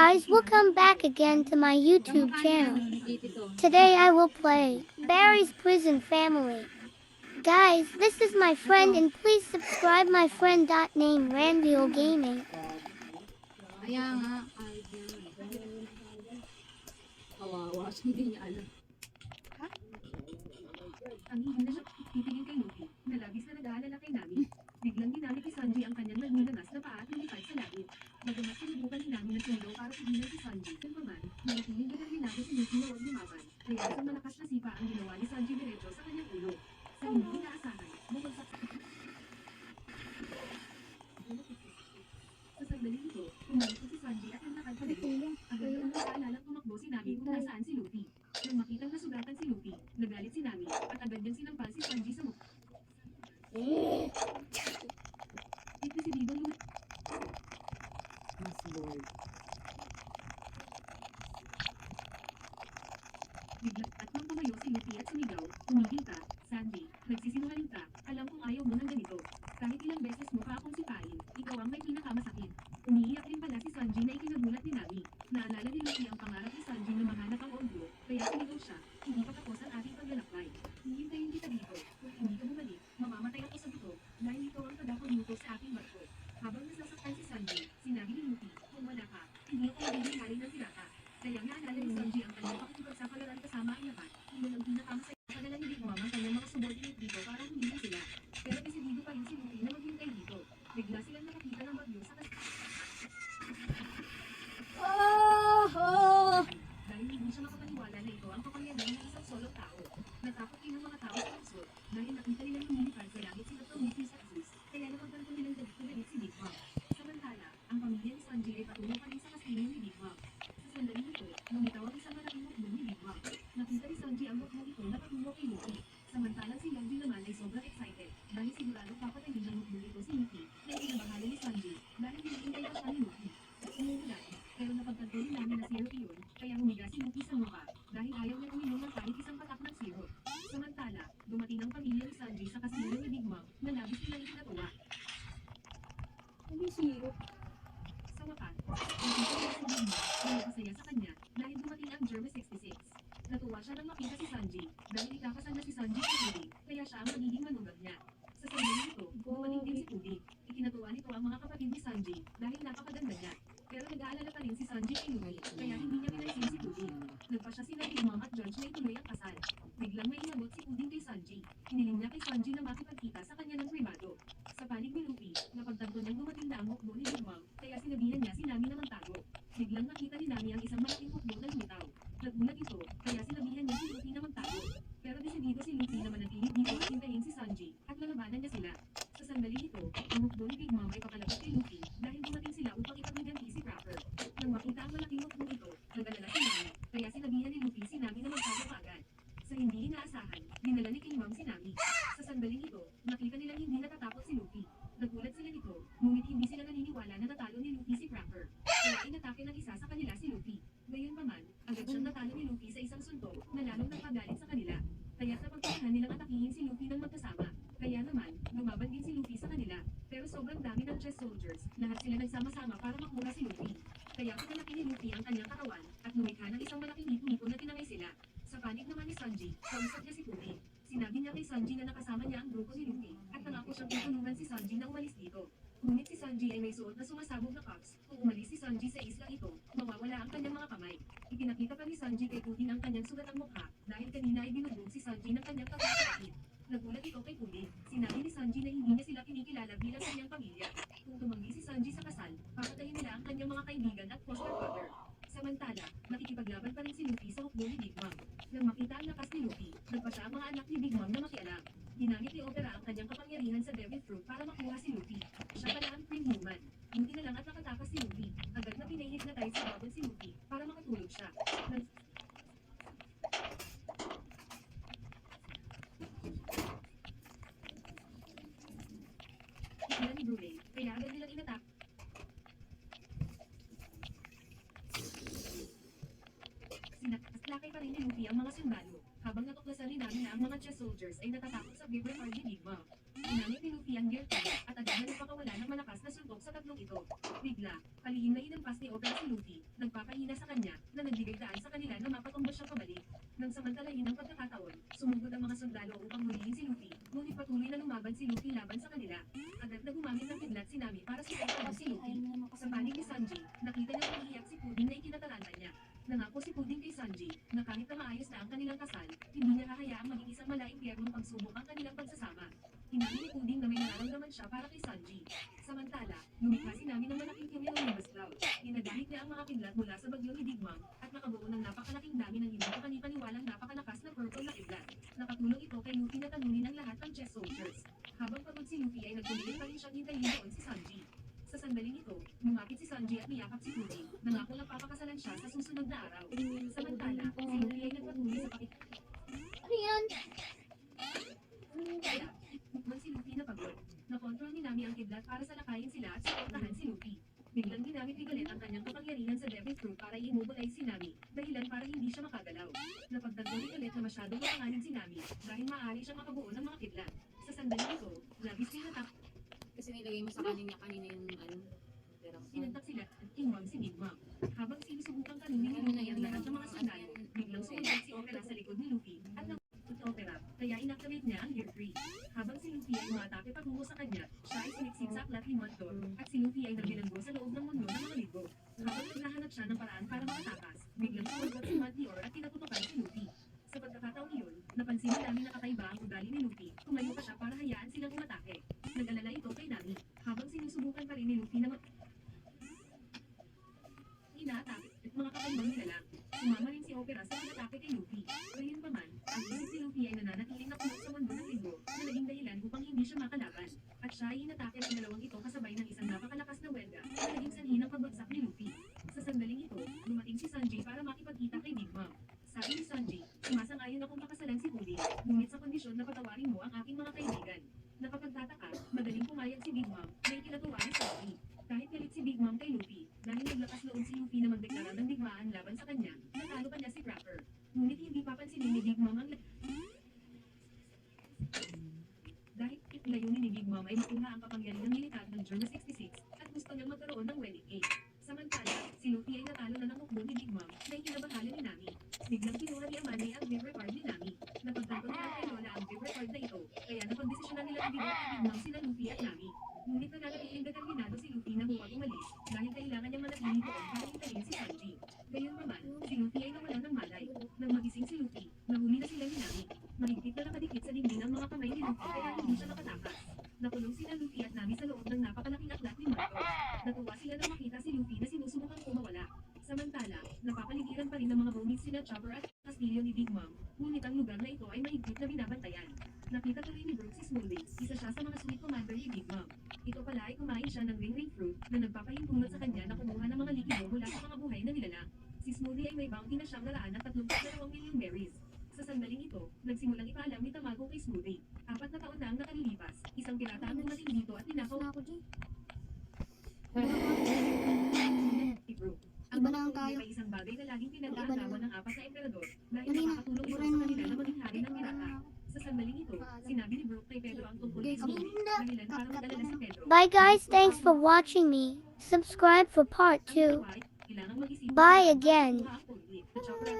guys, welcome back again to my YouTube channel. Today I will play Barry's Prison Family. Guys, this is my friend and please subscribe my friend. Name Ranville Gaming. Kaya nga, kawawa siya, hindi niya alam. Ha? Ang hindi na siya titingin kay Luffy, na labis na nag-aalala kay Nami. Biglang ginamit ni Sanji ang kanyang nagmulanas na paa at lumipad sa langit. Bagamat sinubukan ni Nami na sundo para pigilan si Sanji, kung manatiling determinado si Luffy na huwag lumaban. Kaya isang malakas na sipa ang ginawa ni Sanji diretso sa kanyang ulo. Sa hindi inaasahan, bumagsak sa sandaling ito, pumalit si Sanji at naglakad pa rin. Agad ang nakaalalang tumakbo si Nami kung nasaan si Luffy. Nang makitang nasugatan si Luffy, nagalit si Nami at agad niyang sinampal si Sanji sa mukha. Ipdesididong mas bored. Bigla at nang tumayo si Luffy at sumigaw, "Tumigil ka, Sanji, nagsisinungaling ka, alam kong ayaw mo ng ganito. Kahit ilang beses mo pa akong sipain, ikaw ang may pinakamasakit." Umiiyak din pala si Sanji na ikinagulat ni Nami. Naalala ni Luffy ang pangarap ni Sanji na mahanap ang Oguro, kaya sumigaw siya, "Hindi pa tapos ang ating paglalakbay. Hihintayin kita dito. Kung hindi ka bumalik, mamamatay ako sa buto, dahil ikaw ang tagapagluto sa ating barko." Habang nasasaktan si Sanji, sinabi ni Luffy, "Kung wala ka, hindi ako magiging hari ng pirata." Kaya naalala ni Sanji ang kanyang pakikipagsapalaran kasama ang lahat. Iyon ang pinakamasaya. Padala ni Big Mom ang kanyang mga subordinate dito para humilin sila. Pero desidido pa rin si Luffy na maghintay dito. Bigla silang nakakita ng bagyo sa dahil hindi siya makapaniwala na ito ang kapangyarihan ng isang solong tao. Natakot din ang mga tao sa puso dahil nakita nilang lumilipad sa langit sila Prometheus at Zeus, kaya napagtanto nilang galit si Big Mom. Samantala, ang pamilya ni Sanji ay patungo pa rin sa kastilyo ni Big Mom. Sa sandaling ito, lumitaw ang isang malaking mukbang ni Big Mom. Nakita ni Sanji ang mukbang ito na patungo kay Luffy. Samantalang si Luffy naman ay sobrang excited dahil sigurado papatayin ng mukbang ito si Luffy na ikinabahala ni Sanji dahil hinihintay pa siya ni Luffy. Umuulan, pero napagtanto ni Nami na syrup iyon, kaya humiga si Luffy sa lupa dahil ayaw niya uminom ng kahit isang patak ng syrup. Samantala, dumating ang pamilya ni Sanji sa kastilyo ni Big Mom na labis nilang ikinatuwa. Sa wakas, nakita niya si Big Mom na nagpasaya sa kanya dahil dumating ang Germa 66. Natuwa siya nang makita si Sanji dahil ikakasal na si Sanji kay Pudding, kaya siya ang magiging manugang niya. Sa sandaling ito, dumating din si Pudding. Ikinatuwa nito ang mga kapatid ni Sanji dahil napakaganda niya. Pero nag-aalala pa rin si Sanji kay Luffy, kaya hindi niya pinansin si Pudding. Nagpa siya sila Big Mom at George na ituloy ang kasal. Biglang may inabot si Pudding kay Sanji. Hiniling niya kay Sanji na makipagkita sa kanya ng pribado. Sa panig ni Luffy, napagtanto niyang dumating na ang hukbo ni Big Mom, kaya sinabihan niya si Nami na magtago. Biglang nakita ni Nami ang isang malaking hukbo na lumitaw. Nagulat ito, kaya sinabihan niya si Luffy na magtago. Pero desidido si Luffy na manatili dito at hintayin si Sanji, at lalabanan niya sila. Sa sandaling ito, ang hukbo ni Big Mom ay papalapit kay Luffy dahil dumating sila upang ipaghiganti si Cracker. Nang makita ang malaking hukbo ito, nag-alala si Nami, kaya sinabihan ni Luffy si Nami na magtago kaagad. Sa hindi inaasahan, dinala ni King Mom si Nami. Sa sandaling ito, nakita nilang hindi natatakot si Luffy. Nagulat sila nito, ngunit hindi sila naniniwala na natalo ni Luffy si Cracker. Kaya inatake ng isa sa kanila si Luffy. Gayunpaman, agad siyang natalo ni Luffy sa isang suntok na lalong nagpagalit sa kanila. Kaya napagpasyahan nilang atakihin si Luffy ng magkasama. Kaya naman, lumaban din si Luffy sa kanila. Pero sobrang dami ng chess soldiers, lahat sila nagsama-sama para makuha si Luffy. Kaya pinalaki ni Luffy ang kanyang katawan, at lumikha ng isang malaking nipo na tinangay sila. Sa panig naman ni Sanji, kausap niya si Pudding. Sinabi niya kay Sanji na nakasama niya ang grupo ni Luffy, at nangako siyang tutulungan si Sanji na umalis dito. Ngunit si Sanji ay may suot na sumasabog na cups. Kung umalis si Sanji sa isla ito, mawawala ang kanyang mga kamay. Ipinakita pa ni Sanji kay Pudding ang kanyang sugat ang mukha, dahil kanina ay binugbog si Sanji ng kanyang kapatid. Nagulat ito kay Pudding. Sinabi ni Sanji na hindi niya sila kinikilala bilang kanyang pamilya. Kung tumanggi si Sanji sa kasal, papatayin nila ang kanyang mga kaibigan at foster father. Samantala, nakikipaglaban pa rin si Luffy sa hukbo ni Big Mom. Nang makita ang lakas ni Luffy, nagpasya ang mga anak ni Big Mom na makialam. Ginamit ni Opera ang kanyang kapangyarihan sa Devil Fruit para makuha si Luffy. Siya pala ang Cream Human. Buti na lang at nakatakas si Luffy. Agad na pinahihipnotize sa babon si Luffy para makatulog siya. Sila ni Brunei, kaya agad nilang inatak. Sinakay pa rin ni Luffy ang mga sundalo, habang natuklasan ni Nami na ang mga chess soldiers ay natatakot sa River Hard ni Big Mom. Ginamit ni Luffy ang Gear 2, at agad na nagpakawala ng malakas na suntok sa tatlong ito. Bigla, kalihim na hinampas ni Opera si Luffy, dalahin ng pagkakataon, sumugod ang mga sundalo upang hulihin si Luffy, ngunit patuloy na lumaban si Luffy laban sa kanila. Agad na gumamit ng kidlat si Nami para suportahan si Luffy. Sa panig ni Sanji, nakita niya umiiyak si Pudding na ikinataranta niya. Nangako si Pudding kay Sanji na kahit na maayos na ang kanilang kasal, hindi niya hahayaang maging isang malaimpyernong pagsubok ang kanilang pagsasama. Inamin ni Pudding na may nararamdaman siya para kay Sanji. Samantala, lumikha si Nami ng malaking cumulonimbus cloud. Dinadahit niya ang mga kidlat mula sa bagyo ni Digmang at nakabuo ng napakalaking dami ng hindi kapanipaniwalang napakalakas na purple na kidlat. Nakatulong ito kay Luffy na talunin ang lahat ng chess soldiers. Habang pagod si Luffy ay nagtuloy pa rin siyang hintayin doon si Sanji. Sa sandaling ito, lumapit si Sanji at niyakap si Pudding. Nangako na papakasalan siya sa susunod na araw. Samantala, si Luffy ay nagpatuloy sa Ano yan? kaya, bukman si Luffy na pagod. Nakontrol ni Nami ang kidlat para salakayin sila at suportahan si Luffy. Biglang ginamit ni Galet ang kanyang kapangyarihan sa Devil Fruit para i-immobilize si Nami, dahilan para hindi siya makagalaw. Napagtanto ni Galet na masyadong mapanganin si Nami dahil maaari siyang makabuo ng mga kidlat. Sa sandaling ito, labis din natak Kasi nilagay mo sa kanina yung Sinantak sila at tingwang si Big Mom. Habang sinusubukan kanunin ni Luffy ang lahat ng mga sundalo, biglang sumunod si Opera sa likod ni Luffy at nangungkot si Opera, kaya inactivate niya ang Gear 3. Habang si Luffy ay umatake patungo sa kanya, siya ay sumiksik sa aklat ni Montor at si Luffy ay nagbilanggo sa loob ng mundo ng mga ligo. Habang naghahanap siya ng paraan para makatakas, biglang sumunod si Montior at kinatutukan si Luffy. Sa pagkakataong iyon, napansin ni Nami na kakaiba ang ugali ni Luffy, tumayo pa siya para hayaan silang umatake. Nag-alala ito kay Nami, habang sinusubukan pa rin ni Luffy na inaatake at mga kakaibang nilalang. Sumama rin si Opera sa pag-atake kay Luffy. Gayunpaman, ang isip si Luffy ay nananatiling nakulong sa mundo ng linggo na naging dahilan upang hindi siya makalaban. At siya ay inatake ng dalawang ito kasabay ng isang napakalakas na welga na naging sanhi ng pagbagsak ni Luffy. Sa sandaling ito, dumating si Sanji para makipagkita kay Big Mom. Sabi ni Sanji, sumasang-ayon akong pakasalan si Pudding, ngunit sa kondisyon na patawarin mo ang aking mga kaibigan. Napapagtataka, magaling pumayag si Big Mom na ikinatuwa ni Sanji. Kahit galit si Big Mom kay Luffy, dahil naglakas loob si Luffy na magdeklara ng digmaan laban sa kanya, natalo pa niya si Cracker. Ngunit hindi papansinin ni Big Mom ang dahil layunin ni Big Mom ay makuha ang kapangyarihang militar ng Germa 66 at gusto niyang magkaroon ng wedding cake. Samantala, si Luffy ay natalo na ng hukbo ni Big Mom na ikinabahala ni Nami. Biglang kinuha ni Amane ang Viv Record ni Nami. Napagtanto nila kay Lola ang Viv Record na ito, kaya napagdesisyonan nila ibigay kay Big Mom sina Luffy at Nami. Ngunit nananatiling determinado si Luffy na huwag umalis dahil kailangan niyang manatili doon para hintayin si Sanji. Gayunpaman, si Luffy ay nawalan ng malay. Nang magising si Luffy, nahuli na sila ni Nami. Mahigpit na nakadikit sa dingding ang mga kamay ni Luffy kaya hindi siya makatakas. Nakulong sila Luffy at Nami sa loob ng napakalaking aklat ni Marco. Natuwa sila nang makita si Luffy na sinusubukang kumawala. Samantala, napapaligiran pa rin ng mga bonis sina Chopper at kastilyo ni Big Mom, ngunit ang lugar na ito ay mahigpit na binabantayan. Nakita tuloy ni Brooks si Smoothie, isa siya sa mga sweet commander ni Big Mom. Ito pala ay kumain siya ng ring fruit na nagpapahimpulot sa kanya na kumuha ng mga likido mula sa mga buhay na nilalang. Si Smoothie ay may bounty na siyang naraan ng 32 milyong berries. Sa sandaling ito, nagsimulang ipaalam ni Tamago kay Smoothie. 4 na taon na ang nakalilipas, isang pirata ang dumating dito at ninakaw Ako dyan. si Brooke. Iba na ang tayo. May isang bagay na laging Iba na pinag-aagawan ng 4 na emperador dahil Dali na. nakakatulong ito Buray sa na. kanila na maging hari ng pirata. Sa sandaling ito, sinabi ni Brooke kay Pedro ang tungkol kay Hindi. Smoothie, dahilan para mag-alala si Pedro. Bye guys, thanks for watching me. Subscribe for part 2. Kailangang mag-isip Bye again. ang conflict. At Chopper ang